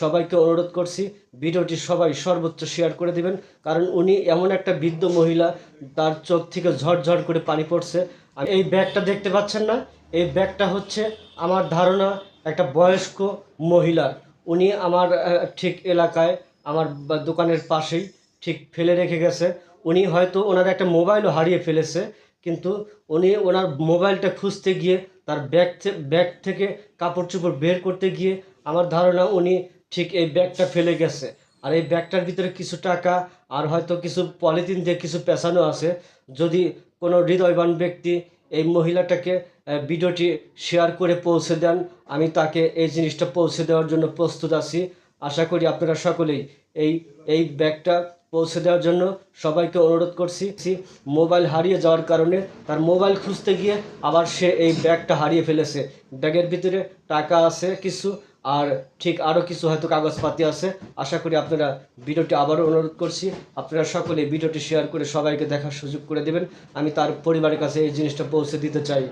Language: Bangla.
সবাইকে অনুরোধ করছি ভিডিওটি সবাই সর্বোচ্চ শেয়ার করে দিবেন, কারণ উনি এমন একটা বৃদ্ধ মহিলা, তার চোখ থেকে ঝরঝর করে পানি পড়ছে। আর এই ব্যাগটা দেখতে পাচ্ছেন না, এই ব্যাগটা হচ্ছে আমার ধারণা একটা বয়স্ক মহিলার। উনি আমার ঠিক এলাকায় আমার দোকানের পাশেই ঠিক ফেলে রেখে গেছে। উনি হয়তো ওনার একটা মোবাইলও হারিয়ে ফেলেছে, কিন্তু উনি ওনার মোবাইলটা খুঁজতে গিয়ে তার ব্যাগ থেকে কাপড় চোপড় বের করতে গিয়ে আমার ধারণা উনি ঠিক এই ব্যাগটা ফেলে গেছে। আর এই ব্যাগটার ভিতরে কিছু টাকা আর হয়তো কিছু পলিথিন দিয়ে কিছু পেঁচানো আছে। যদি কোনো হৃদয়বান ব্যক্তি এই মহিলাটাকে ভিডিওটি শেয়ার করে পৌঁছে দেন, আমি তাকে এই জিনিসটা পৌঁছে দেওয়ার জন্য প্রস্তুত আছি। আশা করি আপনারা সকলেই এই এই ব্যাগটা পৌঁছে দেওয়ার জন্য সবাইকে অনুরোধ করছি। মোবাইল হারিয়ে যাওয়ার কারণে তার মোবাইল খুঁজতে গিয়ে আবার সে এই ব্যাগটা হারিয়ে ফেলেছে। ব্যাগের ভিতরে টাকা আছে কিছু, আর ঠিক আরও কিছু হয়তো কাগজপাতি আছে। আশা করি আপনারা ভিডিওটি আবারও অনুরোধ করছি, আপনারা সকলে ভিডিওটি শেয়ার করে সবাইকে দেখার সুযোগ করে দেবেন। আমি তার পরিবারের কাছে এই জিনিসটা পৌঁছে দিতে চাই।